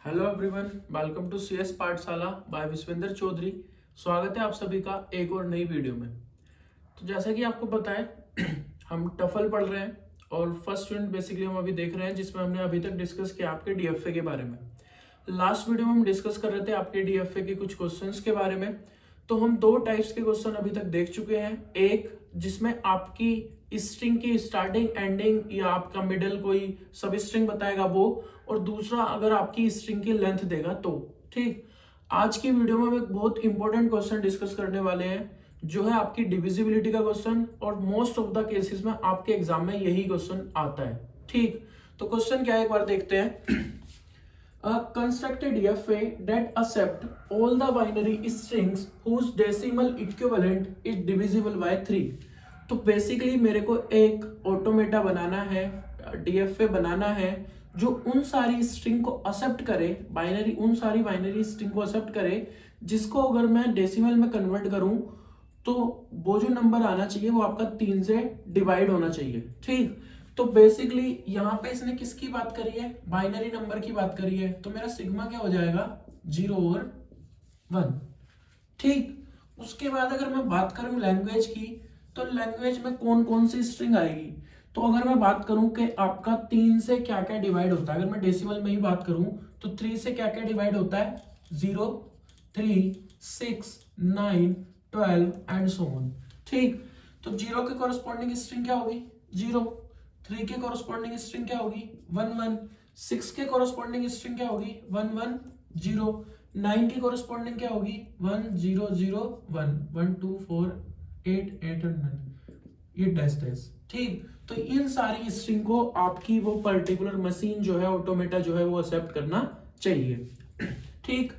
Hello everyone, welcome to CS Pathshala by Vishwendra Chaudhary. स्वागत है आप सभी का एक और नई वीडियो में। तो जैसा कि आपको पता है हम टफल पढ़ रहे हैं और फर्स्ट यूनिट बेसिकली हम अभी देख रहे हैं, जिसमें हमने अभी तक डिस्कस किया आपके डीएफए के बारे में। लास्ट वीडियो में हम डिस्कस कर रहे थे आपके डीएफए के कुछ क्वेश्चंस के बारे में। तो हम दो टाइप्स के क्वेश्चन अभी तक देख चुके हैं। एक जिसमें आपकी स्ट्रिंग की स्टार्टिंग एंडिंग या आपका मिडल कोई सब स्ट्रिंग बताएगा वो, और दूसरा अगर आपकी स्ट्रिंग की लेंथ देगा तो। ठीक, आज की वीडियो में हम एक बहुत इंपॉर्टेंट क्वेश्चन डिस्कस करने वाले हैं, जो है आपकी डिविजिबिलिटी का क्वेश्चन, और मोस्ट ऑफ द केसेस में आपके एग्जाम में यही क्वेश्चन आता है। ठीक, तो क्वेश्चन क्या है एक बार देखते हैं। Construct a DFA that accept all the binary strings whose decimal equivalent is divisible by 3। तो बेसिकली मेरे को एक ऑटोमेटा बनाना है, DFA बनाना है जो उन सारी स्ट्रिंग को एक्सेप्ट करे, उन सारी बाइनरी स्ट्रिंग को एक्सेप्ट करे जिसको अगर मैं डेसिमल में कन्वर्ट करूं तो वो जो नंबर आना चाहिए वो आपका 3 से डिवाइड होना चाहिए। ठीक, तो बेसिकली यहाँ पे इसने किसकी बात करी है, बाइनरी नंबर की बात करी है। तो मेरा सिग्मा क्या हो जाएगा, 0 और 1। ठीक, उसके बाद अगर मैं बात करूं लैंग्वेज की, तो लैंग्वेज में कौन कौन सी स्ट्रिंग आएगी। तो अगर मैं बात करूं कि आपका 3 से क्या क्या डिवाइड होता है, अगर मैं डेसिमल में ही बात करूं तो 3 से क्या क्या डिवाइड होता है, 0, 3, 6, 9, 12 एंड सो ऑन। ठीक, तो 0 के कॉरेस्पॉन्डिंग स्ट्रिंग क्या होगी, 0। 3 के कॉरेस्पॉन्डिंग स्ट्रिंग क्या होगी, 1 1। 6 के कॉरेस्पॉन्डिंग स्ट्रिंग क्या होगी, 1 1 0। 9 की कॉरेस्पॉन्डिंग क्या होगी, 1 0 0 1 1 2 4 8 8 और 9, ये डैश डैश। ठीक, तो इन सारी स्ट्रिंग को आपकी वो पर्टिकुलर मशीन जो है, ऑटोमेटा जो है वो एक्सेप्ट करना चाहिए। ठीक,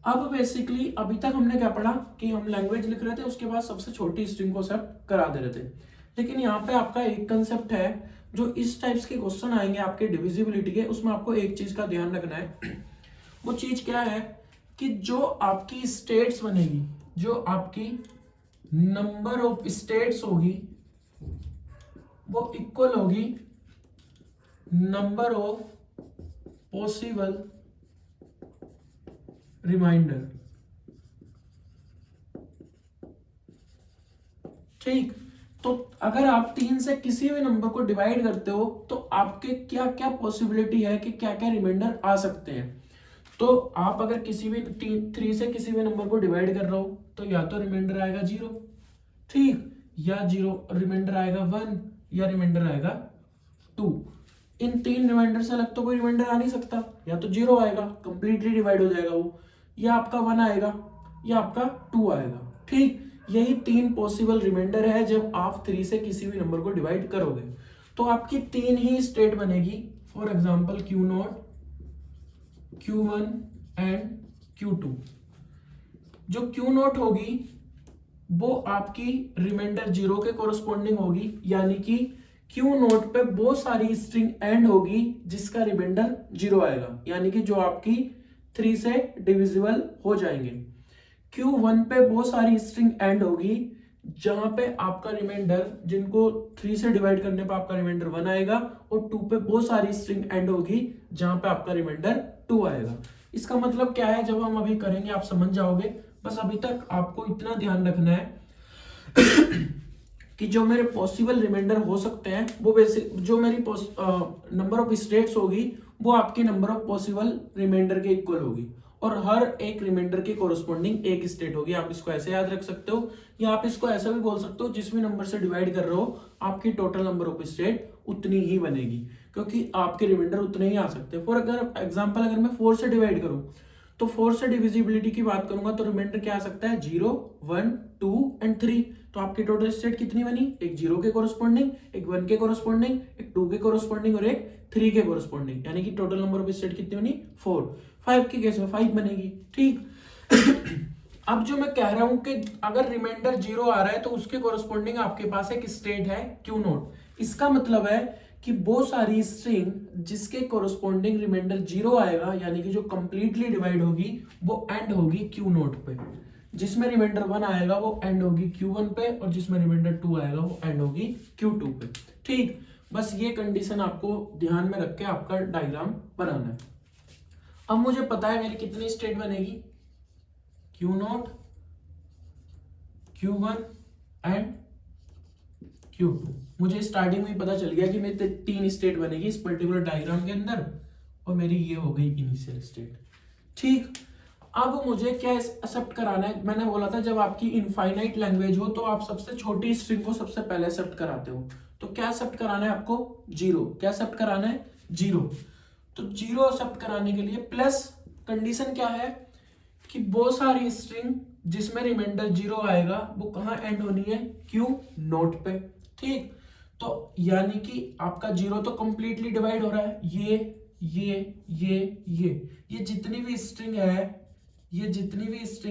अब बेसिकली अभी तक हमने क्या पढ़ा कि हम लैंग्वेज लिख रहे थे, उसके बाद सबसे छोटी स्ट्रिंग को एक्सेप्ट करा दे रहे थे। लेकिन यहाँ पे आपका एक कंसेप्ट है, जो इस टाइप्स के क्वेश्चन आएंगे आपके डिविजिबिलिटी के, उसमें आपको एक चीज का ध्यान रखना है। वो चीज क्या है कि जो आपकी स्टेट्स बनेगी, जो आपकी नंबर ऑफ स्टेट्स होगी वो इक्वल होगी नंबर ऑफ पॉसिबल रिमाइंडर। ठीक, तो अगर आप 3 से किसी भी नंबर को डिवाइड करते हो तो आपके क्या क्या पॉसिबिलिटी है कि क्या क्या रिमाइंडर आ सकते हैं। तो आप अगर किसी भी 3 से किसी भी नंबर को डिवाइड कर रहे हो तो या तो रिमाइंडर आएगा 0, ठीक, या 0 रिमाइंडर आएगा 1, या रिमाइंडर आएगा 2। इन 3 रिमाइंडर से अलग तो कोई रिमाइंडर आ नहीं सकता। या तो 0 आएगा, कंप्लीटली डिवाइड हो जाएगा वो, या आपका 1 आएगा, या आपका 2 आएगा। ठीक, यही 3 पॉसिबल रिमाइंडर है जब आप 3 से किसी भी नंबर को डिवाइड करोगे। तो आपकी 3 ही स्टेट बनेगी, for example Q0, Q1 and Q2। जो Q0 होगी वो आपकी रिमाइंडर 0 के कोरस्पॉन्डिंग होगी, यानी कि Q0 पे वो सारी स्ट्रिंग एंड होगी जिसका रिमाइंडर 0 आएगा, यानी कि जो आपकी 3 से डिविजिबल हो जाएंगे। Q1 पे वो सारी स्ट्रिंग एंड होगी जहां पे आपका रिमाइंडर, जिनको 3 से डिवाइड करने पे आपका रिमाइंडर 1 आएगा, और 2 पे वो सारी स्ट्रिंग एंड होगी जहां पे आपका रिमाइंडर 2 आएगा। इसका मतलब क्या है, जब हम अभी करेंगे आप समझ जाओगे। बस अभी तक आपको इतना ध्यान रखना है कि जो मेरे पॉसिबल रिमाइंडर हो सकते हैं वो बेसिक, जो मेरी नंबर ऑफ स्टेट्स होगी वो आपकी नंबर ऑफ पॉसिबल रिमाइंडर के इक्वल होगी, और हर एक रिमाइंडर के कोरस्पॉन्डिंग एक स्टेट होगी। आप इसको ऐसे याद रख सकते हो, या आप इसको ऐसा भी बोल सकते हो, जिस भी नंबर से डिवाइड कर रहे हो आपकी टोटल नंबर ऑफ स्टेट उतनी ही बनेगी, क्योंकि आपके रिमाइंडर उतने ही आ सकते हैं। फॉर अगर एग्जांपल अगर मैं 4 से डिवाइड करूं तो 4 से डिविजिबिलिटी की बात करूंगा तो रिमाइंडर क्या आ सकता है, 0, 1, 2 एंड 3। तो आपकी टोटल स्टेट कितनी बनी, एक 0 के कोरस्पॉन्डिंग, एक 1 के कोरस्पॉन्डिंग, एक 2 के कोरस्पॉन्डिंग और एक 3 के कोरस्पॉन्डिंग, यानी कि टोटल नंबर ऑफ स्टेट कितनी बनी, 4। 5 के केस में 5 बनेगी। ठीक, अब जो मैं कह रहा हूं कि अगर रिमाइंडर 0 आ रहा है तो उसके कोरस्पॉन्डिंग आपके पास एक स्टेट है Q0। इसका मतलब है कि वो सारी स्ट्रिंग जिसके कोरस्पॉन्डिंग रिमाइंडर 0 आएगा, यानी कि जो कंप्लीटली डिवाइड होगी वो एंड होगी Q0 पे। जिसमें रिमाइंडर 1 आएगा वो एंड होगी Q1 पे, और जिसमें रिमाइंडर 2 आएगा वो एंड होगी Q2 पे। ठीक, बस ये कंडीशन आपको ध्यान में रख के आपका डायग्राम बनाना है। अब मुझे पता है मेरी कितनी स्टेट बनेगी, Q0, Q1 एंड Q2। मुझे स्टार्टिंग में पता चल गया कि मेरी 3 स्टेट बनेगी इस पर्टिकुलर डायग्राम के अंदर, और मेरी ये हो गई इनिशियल स्टेट। ठीक, अब मुझे क्या एक्सेप्ट कराना है? मैंने बोला था जब आपकी इनफाइनाइट लैंग्वेज हो तो आप सबसे छोटी स्ट्रिंग को सबसे पहले एक्सेप्ट कराते हो। तो क्या एक्सेप्ट कराना है आपको? 0। क्या एक्सेप्ट कराना है? 0। तो 0 एक्सेप्ट कराने के लिए प्लस कंडीशन क्या है कि वो सारी स्ट्रिंग जिसमें रिमाइंडर 0 आएगा वो कहाँ एंड होनी है? Q0 पे। ठीक, तो यानी कि आपका 0 तो कंप्लीटली डिवाइड हो रहा है, ये जितनी भी स्ट्रिंग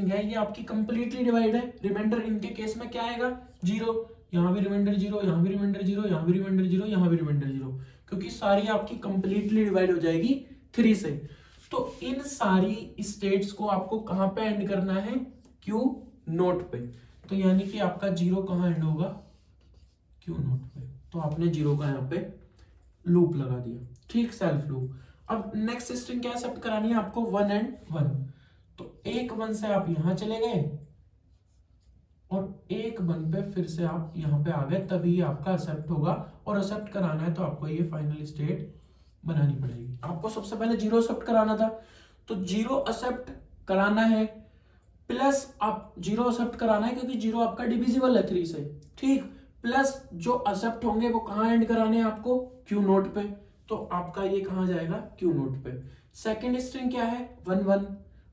है, ये आपकी कंप्लीटली डिवाइड है। रिमाइंडर इनके केस में क्या आएगा? 0। यहाँ भी रिमाइंडर 0, यहाँ भी रिमाइंडर 0, यहाँ भी रिमाइंडर 0, यहाँ भी रिमाइंडर 0, क्योंकि सारी आपकी कंप्लीटली डिवाइड हो जाएगी 3 से। तो इन सारी स्टेट्स को आपको कहाँ पे एंड करना है? Q0 पे। तो यानी कि आपका 0 कहाँ एंड होगा? Q0 पे। तो आपने 0 का यहाँ पे लूप लगा दिया। ठीक, सेल्फ लूप। अब नेक्स्ट स्ट्रिंग क्या एक्सेप्ट करानी है आपको? 1 एंड 1। तो एक 1 से आप यहां चले गए और एक 1 पे फिर से आप यहां पे आ गए, तभी आपका एक्सेप्ट होगा। और एक्सेप्ट कराना है तो आपको ये फाइनल स्टेट बनानी पड़ेगी। आपको सबसे पहले 0 एक्सेप्ट कराना था, तो 0 एक्सेप्ट कराना है, प्लस आप 0 एक्सेप्ट कराना है क्योंकि 0 आपका डिविजिबल है 3 से। ठीक, प्लस जो एक्सेप्ट होंगे वो कहाँ एंड कराने हैं आपको? Q0 पे। तो आपका ये कहाँ जाएगा? Q0 पे। सेकेंड स्ट्रिंग क्या है? 1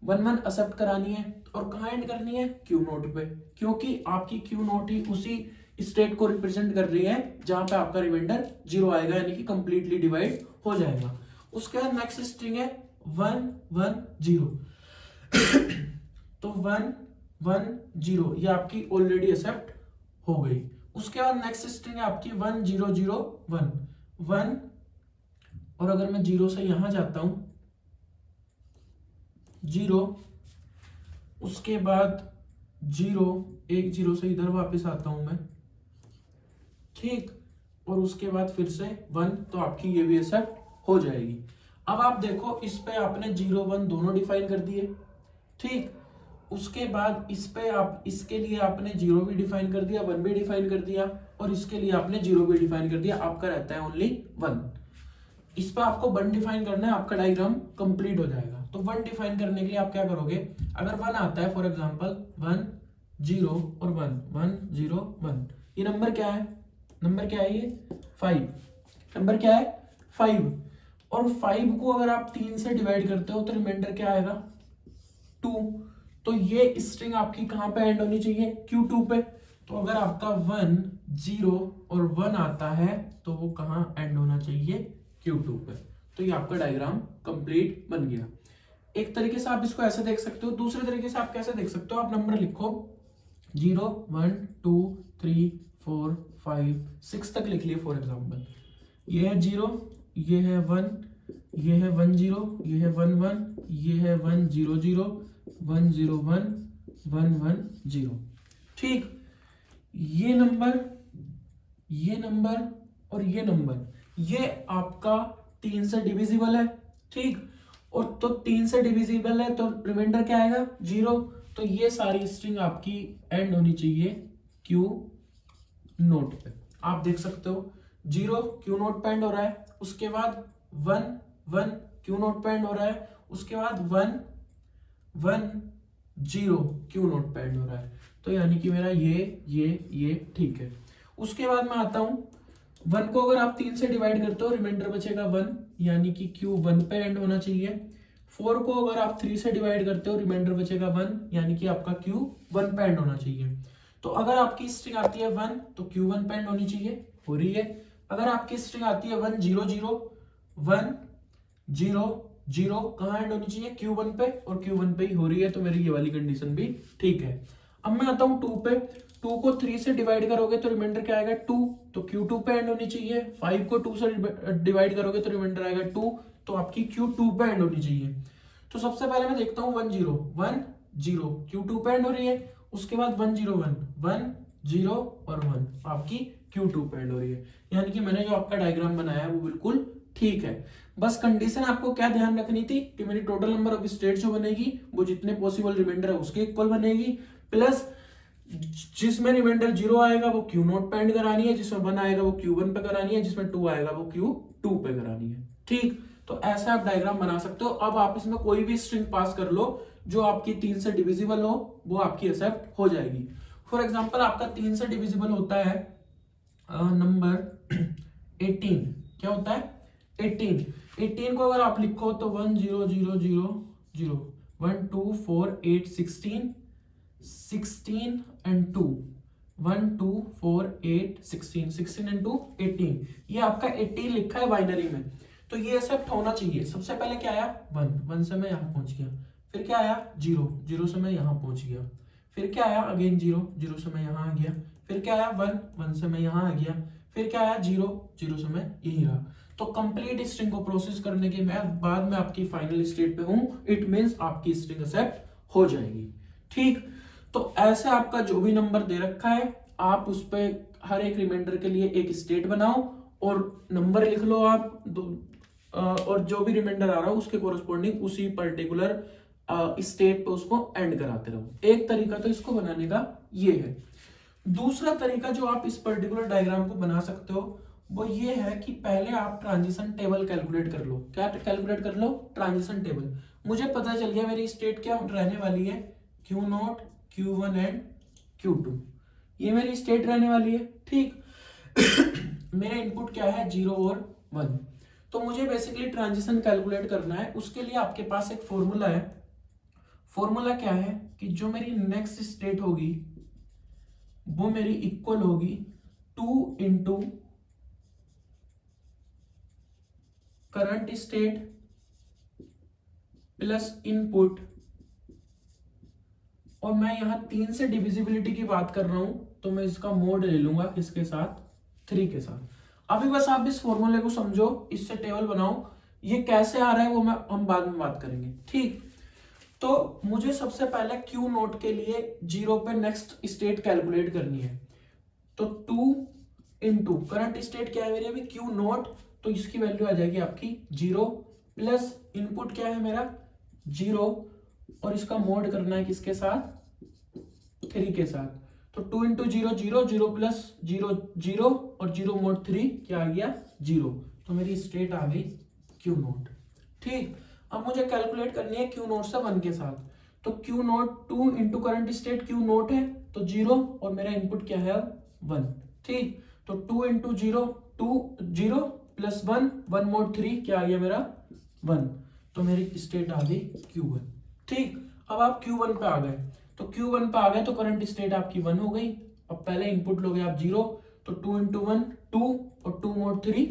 1 एक्सेप्ट करानी है और कहाँ एंड करनी है? Q0 पे, क्योंकि आपकी Q0 ही उसी स्टेट को रिप्रेजेंट कर रही है जहां पे आपका रिमाइंडर 0 आएगा, यानी कि कंप्लीटली डिवाइड हो जाएगा। उसके बाद नेक्स्ट स्ट्रिंग है 1 1 0। तो 1 1 0 ये आपकी ऑलरेडी एक्सेप्ट हो गई। उसके बाद नेक्स्ट स्ट्रिंग है आपकी 1 0 0 1 1, और अगर मैं 0 से यहां जाता हूं 0, उसके बाद 0 एक 0 से इधर वापस आता हूं मैं। ठीक, और उसके बाद फिर से 1, तो आपकी ये भी एक्सेप्ट हो जाएगी। अब आप देखो इस पे आपने 0 1 दोनों डिफाइन कर दिए। ठीक, उसके बाद इस पे आप इसके लिए आपने 0 भी डिफाइन कर दिया, 1 भी डिफाइन कर दिया, और इसके लिए आपने 0 भी डिफाइन कर दिया। आपका रहता है ओनली 1। इस पे आपको 1 डिफाइन करना है, आपका डायग्राम कंप्लीट हो जाएगा। तो 1 डिफाइन करने के लिए आप क्या करोगे? अगर 1 आता है, फॉर एग्जांपल 1 0 और 1 1 0 1, ये नंबर क्या है? नंबर क्या है? ये 5। नंबर क्या है? 5। और 5 को अगर आप 3 से डिवाइड करते हो तो रिमाइंडर क्या आएगा? 2। तो ये स्ट्रिंग आपकी कहां पे एंड होनी चाहिए? Q2 पे। तो अगर आपका 1 0 और 1 आता है तो वो कहां एंड होना चाहिए? Q2 पे। तो ये आपका डायग्राम कंप्लीट बन गया। एक तरीके से आप इसको ऐसे देख सकते हो, दूसरे तरीके से आप कैसे देख सकते हो? आप नंबर लिखो 0 1 2 3 4 5 6 तक लिख लिए फॉर एग्जांपल। ये है 0, ये है 1, ये है 1 0, ये है 1 1, ये है 1 0 0 1 0 1 1 1 0। ठीक, ये नंबर और ये नंबर, ये आपका 3 से डिविजिबल है। ठीक, और तो 3 से डिविजिबल है तो रिमाइंडर क्या आएगा? 0। तो ये सारी स्ट्रिंग आपकी एंड होनी चाहिए Q0 पे। आप देख सकते हो 0 Q0 पे एंड हो रहा है, उसके बाद 1 1 Q0 पे एंड हो रहा है, उसके बाद 1 1 0 Q0 पे एंड हो रहा है। तो यानी कि मेरा ये ठीक है। उसके बाद मैं आता हूं 1 को अगर आप 3 से डिवाइड करते हो रिमाइंडर बचेगा 1, यानी कि Q1 पे एंड होना चाहिए। 4 को अगर आप 3 से डिवाइड करते हो रिमाइंडर बचेगा 1, यानी कि आपका Q1 पे एंड होना चाहिए। तो अगर आपकी स्ट्रिंग आती है 1 तो Q1 पे एंड होनी चाहिए, हो रही है। अगर आपकी स्ट्रिंग आती है 1 0 0 1 0 0 कहां एंड होनी चाहिए? Q1 पे, और Q1 पे ही हो रही है, तो मेरी ये वाली कंडीशन भी ठीक है। अब मैं आता हूं 2 पे। 2 को 3 से डिवाइड करोगे तो रिमाइंडर क्या आएगा? 2, तो Q2 पे एंड होनी चाहिए। 5 को 2 से डिवाइड करोगे तो रिमाइंडर आएगा 2, तो आपकी Q2 पे एंड होनी चाहिए। तो सबसे पहले मैं देखता हूं 1 0 1 0 Q2 पे एंड हो रही है, उसके बाद 1 0 1 1 0 और 1 आपकी Q2 पे एंड हो रही है। यानी कि मैंने जो आपका डायग्राम बनाया है वो बिल्कुल ठीक है। बस कंडीशन आपको क्या ध्यान रखनी थी कि मेरी टोटल नंबर ऑफ स्टेट जो बनेगी वो जितने पॉसिबल रिमाइंडर है उसके इक्वल बनेगी, प्लस जिसमें रिमाइंडर 0 आएगा वो Q0 पे एंड करानी है, जिसमें 1 आएगा वो Q1 पे करानी है, जिसमें 2 आएगा वो Q2 पे करानी है। ठीक, तो ऐसा आप डायग्राम बना सकते हो। अब आप इसमें कोई भी स्ट्रिंग पास कर लो जो आपकी 3 से डिविजिबल हो, वो आपकी एक्सेप्ट हो जाएगी। फॉर एग्जांपल आपका 3 से डिविजिबल होता है नंबर 18, क्या होता है 18 को अगर आप लिखो तो 1 0 0 0 0 1 2 4 8 16 and 2 1 2 4 8 16 and 2 18, ये आपका 18 लिखा है बाइनरी में, तो ये एक्सेप्ट होना चाहिए। सबसे पहले क्या आया 1 से मैं यहाँ पहुंच गया, फिर क्या आया 0 से मैं यहाँ पहुंच गया, फिर क्या आया अगेन 0 से मैं यहाँ आ गया, फिर क्या आया 1 से मैं यहाँ आ गया, फिर क्या आया 0 से मैं यही रहा। तो कंप्लीट स्ट्रिंग को प्रोसेस करने के बाद में आपकी फाइनल स्टेट पे हूं, इट मींस आपकी स्ट्रिंग एक्सेप्ट हो जाएगी। ठीक, तो ऐसे आपका जो भी नंबर दे रखा है आप उस पे हर एक रिमाइंडर के लिए एक स्टेट बनाओ और नंबर लिख लो आप और जो भी रिमाइंडर आ रहा हो उसके कोरस्पॉन्डिंग उसी पर्टिकुलर स्टेट पे उसको एंड कराते रहो। एक तरीका तो इसको बनाने का ये है। दूसरा तरीका जो आप इस पर्टिकुलर डायग्राम को बना सकते हो वो ये है कि पहले आप ट्रांजिशन टेबल कैलकुलेट कर लो। क्या कैलकुलेट कर लो? Transition table. मुझे पता चल गया मेरी स्टेट क्या रहने वाली है, Q0 Q1 एंड Q2, ये मेरी स्टेट रहने वाली है। ठीक मेरे इनपुट क्या है 0 और 1, तो मुझे बेसिकली ट्रांजिशन कैलकुलेट करना है। उसके लिए आपके पास एक फॉर्मूला है। फॉर्मूला क्या है कि जो मेरी नेक्स्ट स्टेट होगी वो मेरी इक्वल होगी 2 into current state plus input, और मैं यहां 3 से डिविजिबिलिटी की बात कर रहा हूं तो मैं इसका मोड ले लूंगा किसके साथ, 3 के साथ। अभी बस आप इस फॉर्मूले को समझो, इससे टेबल बनाओ। ये कैसे आ रहा है वो हम बाद में बात करेंगे। ठीक, तो मुझे सबसे पहले Q0 के लिए 0 पे नेक्स्ट स्टेट कैलकुलेट करनी है। तो 2 इंटू करंट स्टेट क्या है मेरी अभी Q0, तो इसकी वैल्यू आ जाएगी आपकी 0 प्लस इनपुट क्या है मेरा 0, और इसका मोड करना है किसके साथ, 3 के साथ। तो 2 इंटू 0 0 0 प्लस 0 0 और 0 मोड 3 क्या आ गया 0, तो मेरी स्टेट आ गई Q0। ठीक, अब मुझे कैलकुलेट करनी है Q0 से 1 के साथ। तो Q0 2 into current state Q0 है तो 0 और मेरा इनपुट क्या है 1। ठीक, तो 2 इंटू 0 0 प्लस 1 मोड 3 क्या आ गया मेरा 1, तो मेरी स्टेट आ गई Q1। ठीक, अब आप Q1 पे आ गए, तो Q1 पे आ गए तो करंट स्टेट आपकी 1 हो गई। अब पहले इनपुट लोगे आप 0, तो 2 इंटू 1 2 और 2 मोड 3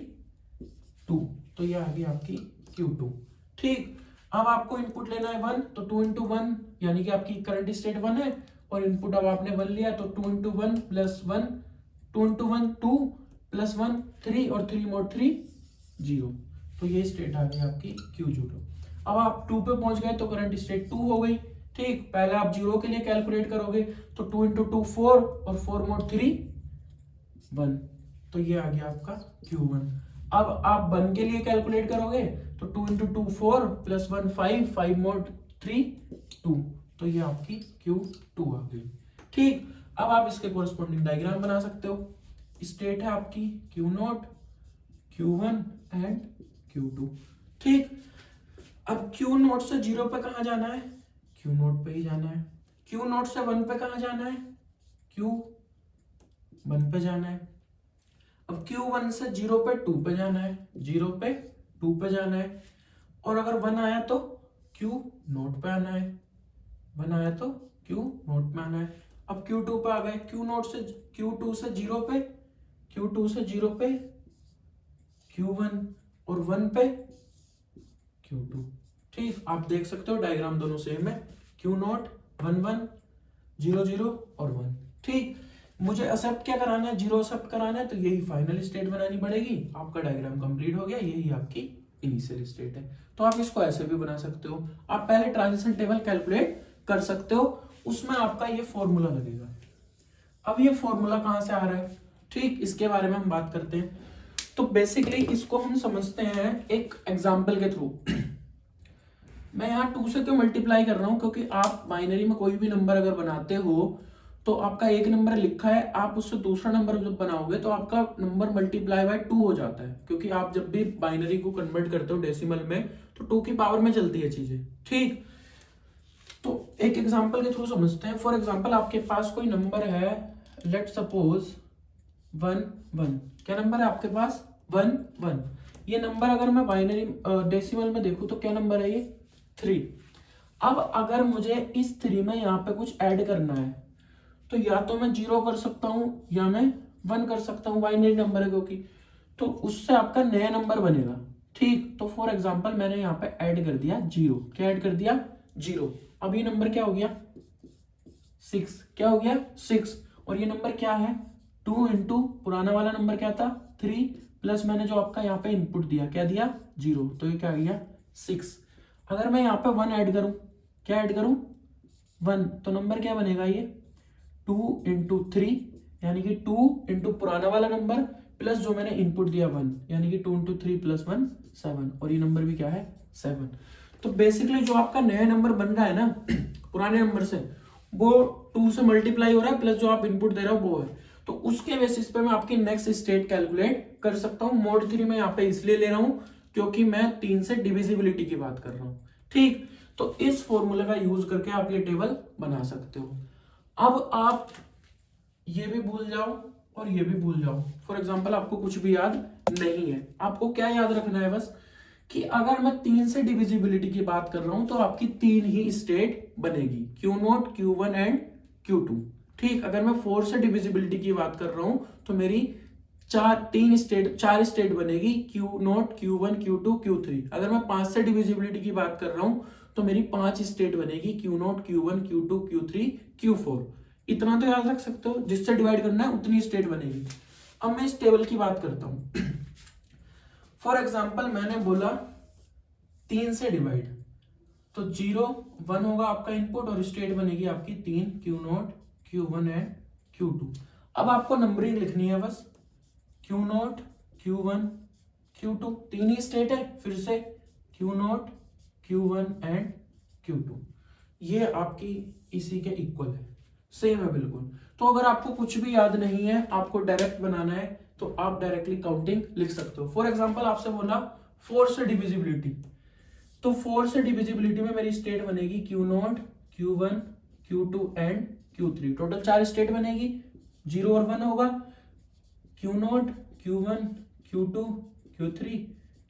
2, तो ये आ गई आपकी Q2। ठीक, अब आपको इनपुट लेना है 1, तो 2 इंटू 1 यानी कि आपकी करंट स्टेट 1 है, और इनपुट अब आपने 1 लिया, तो 2 इंटू 1 प्लस 1 2 इंटू 1 2 प्लस 1 3 और 3 मोड 3 0, तो ये स्टेट आ गई आपकी Q2। अब आप 2 पे पहुंच गए तो करंट स्टेट 2 हो गई। ठीक, पहले आप 0 के लिए कैलकुलेट करोगे तो 2 इंटू 2 4 और 4 मोड 3 1, तो ये आ गया आपका Q1। अब आप 1 के लिए कैलकुलेट करोगे तो 2 इंटू 2 4 प्लस 1 5 मोड 3 2, तो ये आपकी Q2 आ गई। ठीक, अब आप इसके कोरस्पॉन्डिंग डायग्राम बना सकते हो। स्टेट है आपकी Q0 Q1 एंड Q2। ठीक, अब Q0 से 0 पे कहां जाना है, Q0 पे ही जाना है। Q0 से 1 पे कहां जाना है, Q1 पे जाना है। अब Q1 से 0 पे 2 पे जाना है, 0 पे 2 पे जाना है, और अगर 1 आया तो Q0 पे आना है, 1 आया तो Q0 पे आना है। अब Q2 पे आ गए, Q2 से 0 पे Q1 और 1 पे Q2। ठीक, आप देख सकते हो डायग्राम दोनों सेम है, Q0 1 1 0 0 और 1। ठीक, मुझे एक्सेप्ट क्या कराना है, 0 एक्सेप्ट कराना है, तो यही फाइनल स्टेट बनानी पड़ेगी। आपका डायग्राम कंप्लीट हो गया, यही आपकी इनिशियल स्टेट है। तो आप इसको ऐसे भी बना सकते हो। आप पहले ट्रांजिशन टेबल कैलकुलेट कर सकते हो, उसमें आपका ये फॉर्मूला लगेगा। अब ये फॉर्मूला कहां से आ रहा है, ठीक, इसके बारे में हम बात करते हैं। तो बेसिकली इसको हम समझते हैं एक एग्जाम्पल के थ्रू। मैं यहाँ 2 से क्यों मल्टीप्लाई कर रहा हूँ, क्योंकि आप बाइनरी में कोई भी नंबर अगर बनाते हो तो आपका एक नंबर लिखा है, आप उससे दूसरा नंबर जब बनाओगे तो आपका नंबर मल्टीप्लाई बाय 2 हो जाता है, क्योंकि आप जब भी बाइनरी को कन्वर्ट करते हो डेसिमल में तो 2 की पावर में चलती है चीजें। ठीक, तो एक एग्जांपल के थ्रू समझते हैं। फॉर एग्जांपल आपके पास कोई नंबर है, लेट सपोज 1 1। क्या नंबर है आपके पास? 1 1। ये नंबर अगर मैं बाइनरी डेसिमल में देखूं तो क्या नंबर है ये? 3। अब अगर मुझे इस 3 में यहाँ पे कुछ ऐड करना है तो या तो मैं 0 कर सकता हूं या मैं 1 कर सकता हूं, बाइनरी नंबर है क्योंकि, तो उससे आपका नया नंबर बनेगा। ठीक, तो फॉर एग्जांपल मैंने यहाँ पे ऐड कर दिया 0। क्या ऐड कर दिया? 0। अब ये नंबर क्या हो गया? 6। क्या हो गया? 6। और ये नंबर क्या है? 2 इंटू पुराना वाला नंबर क्या था? 3 प्लस मैंने जो आपका यहाँ पे इनपुट दिया, क्या दिया? 0, तो ये क्या आ गया? 6। अगर मैं यहाँ पे 1 ऐड करूं, क्या ऐड करूं? 1, तो नंबर क्या बनेगा ये? 2 इंटू 3, यानी कि 2 इंटू पुराना वाला नंबर प्लस जो मैंने इनपुट दिया 1, यानी कि 2 इंटू 3 प्लस 1 7, और ये नंबर भी क्या है? 7। तो बेसिकली जो आपका नया नंबर बन रहा है ना पुराने नंबर से, वो 2 से मल्टीप्लाई हो रहा है प्लस जो आप इनपुट दे रहे हो वो है, तो उसके बेसिस पे मैं आपकी नेक्स्ट स्टेट कैलकुलेट कर सकता हूँ। मोड 3 में यहाँ पे इसलिए ले रहा हूँ क्योंकि मैं 3 से डिविजिबिलिटी की बात कर रहा हूँ। ठीक, तो इस फॉर्मूले का यूज करके आप ये टेबल बना सकते हो। अब आप ये भी भूल जाओ और ये भी भूल जाओ। फॉर एग्जांपल आपको कुछ भी याद नहीं है, आपको क्या याद रखना है बस कि अगर मैं 3 से डिविजिबिलिटी की बात कर रहा हूं तो आपकी 3 ही स्टेट बनेगी, Q0, Q1 एंड Q2। ठीक, अगर मैं 4 से डिविजिबिलिटी की बात कर रहा हूं तो मेरी 4 स्टेट बनेगी, Q0, Q1, Q2, Q3। अगर मैं 5 से डिविजिबिलिटी की बात कर रहा हूं तो मेरी 5 स्टेट बनेगी, Q0, Q1, Q2, Q3, Q4। इतना तो याद रख सकते हो, जिससे डिवाइड करना है उतनी स्टेट बनेगी। अब मैं इस टेबल की बात करता हूं। फॉर एग्जाम्पल मैंने बोला 3 से डिवाइड, तो 0 1 होगा आपका इनपुट और स्टेट बनेगी आपकी 3, Q0, Q1 एंड Q2। अब आपको नंबरिंग लिखनी है बस, Q0, Q1, Q2, 3 ही स्टेट है, फिर से Q0, Q1 एंड Q2। ये आपकी इसी के इक्वल है, सेम है बिल्कुल। तो अगर आपको कुछ भी याद नहीं है, आपको डायरेक्ट बनाना है, तो आप डायरेक्टली काउंटिंग लिख सकते हो। फॉर एग्जांपल आपसे बोला 4 से डिविजिबिलिटी, तो 4 से डिविजिबिलिटी में मेरी स्टेट बनेगी Q0, Q1, Q2 and Q3। Total 4 state बनेगी, 0 और 1 होगा, Q0, Q1, Q2, Q3,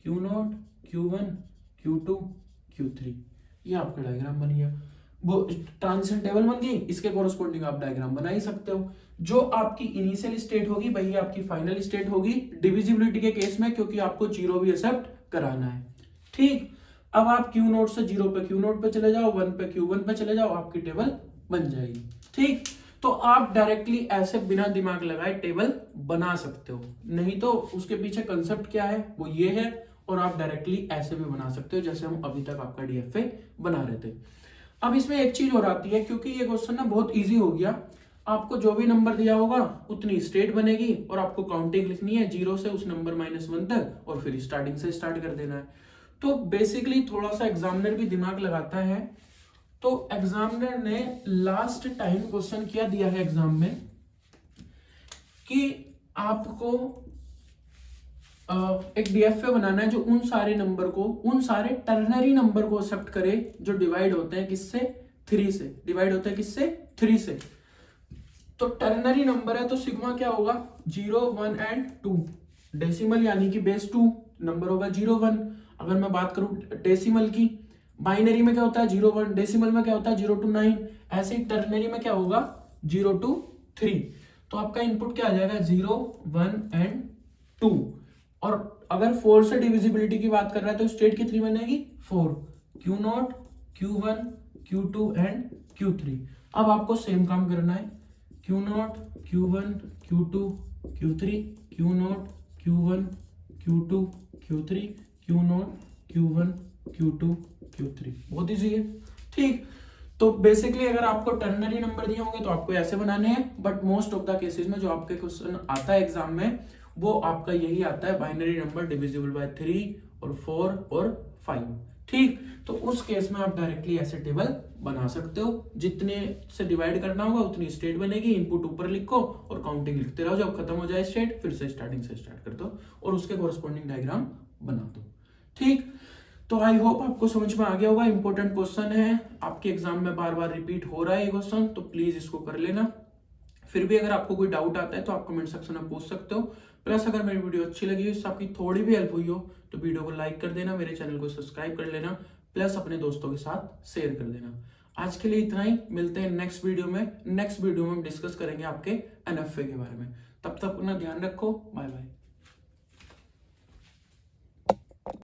Q0, Q1, Q2, Q3। ये आपका डायग्राम बन गया, वो ट्रांजिशन टेबल बन गई। इसके कोरस्पॉन्डिंग आप डायग्राम बना ही सकते हो। जो आपकी इनिशियल स्टेट होगी वही आपकी फाइनल स्टेट होगी डिविजिबिलिटी के केस में, क्योंकि आपको 0 भी एक्सेप्ट कराना है। ठीक, अब आप Q0 से 0 पे Q0 पे चले जाओ, 1 पे Q1 पे चले जाओ, आपकी टेबल बन जाएगी। ठीक, तो आप डायरेक्टली ऐसे बिना दिमाग लगाए टेबल बना सकते हो, नहीं तो उसके पीछे कंसेप्ट क्या है वो ये है, और आप डायरेक्टली ऐसे भी बना सकते हो जैसे हम अभी तक आपका डीएफए बना रहे थे। अब इसमें एक चीज और आती है, क्योंकि ये क्वेश्चन ना बहुत इजी हो गया, आपको जो भी नंबर दिया होगा उतनी स्टेट बनेगी और आपको काउंटिंग लिखनी है 0 से उस नंबर -1 तक, और फिर स्टार्टिंग से स्टार्ट कर देना है। तो बेसिकली थोड़ा सा एग्जामिनर भी दिमाग लगाता है। तो एग्जामिनर ने लास्ट टाइम क्वेश्चन क्या दिया है एग्जाम में कि आपको एक डीएफए बनाना है जो उन सारे नंबर को, उन सारे टर्नरी नंबर को एक्सेप्ट करे जो डिवाइड होते हैं किससे? 3 से। डिवाइड होते हैं किससे? 3 से। तो टर्नरी नंबर है तो सिग्मा क्या होगा? 0, 1 एंड 2। डेसिमल यानी कि बेस 2 नंबर होगा 0, 1। अगर मैं बात करूं डेसिमल की, बाइनरी में क्या होता है? 0, 1। डेसिमल में क्या होता है? 0 to 9। ऐसे ही टर्नरी में क्या होगा? 0 to 3। तो आपका इनपुट क्या आ जाएगा? 0, 1 एंड 2। और अगर 4 से डिविजिबिलिटी की बात कर रहा है तो स्टेट कितनी बनेगी? 4, Q0, Q1, Q2 and Q3। अब आपको सेम काम करना है, Q0, Q1, Q2, Q3, Q0, Q1, Q2, Q3, Q0, Q1, Q2, Q3। बहुत इजी है। ठीक, तो बेसिकली अगर आपको टर्नरी नंबर दिए होंगे तो आपको ऐसे बनाने हैं, but most of the cases में जो आपके क्वेश्चन आता है एग्जाम में वो आपका यही आता है, बाइनरी नंबर डिविजिबल बाय 3 और 4 और 5। ठीक, तो उस केस में आप डायरेक्टली ऐसे टेबल बना सकते हो। जितने से डिवाइड करना होगा उतनी स्टेट बनेगी, इनपुट ऊपर लिखो और काउंटिंग लिखते रहो, जब खत्म हो जाए स्टेट फिर से स्टार्टिंग से स्टार्ट कर दो और उसके कोरस्पॉन्डिंग डायग्राम बना दो। ठीक, तो आई होप आपको समझ में आ गया होगा। इंपॉर्टेंट क्वेश्चन है, आपके एग्जाम में बार बार रिपीट हो रहा है ये क्वेश्चन, तो प्लीज इसको कर लेना। फिर भी अगर आपको कोई डाउट आता है तो आप कमेंट सेक्शन में पूछ सकते हो। प्लस अगर मेरी वीडियो अच्छी लगी हो, इससे आपकी थोड़ी भी हेल्प हुई हो, तो वीडियो को लाइक कर देना, मेरे चैनल को सब्सक्राइब कर लेना, प्लस अपने दोस्तों के साथ शेयर कर देना। आज के लिए इतना ही, मिलते हैं नेक्स्ट वीडियो में। नेक्स्ट वीडियो में हम डिस्कस करेंगे आपके एनएफए के बारे में। तब तक अपना ध्यान रखो, बाय बाय।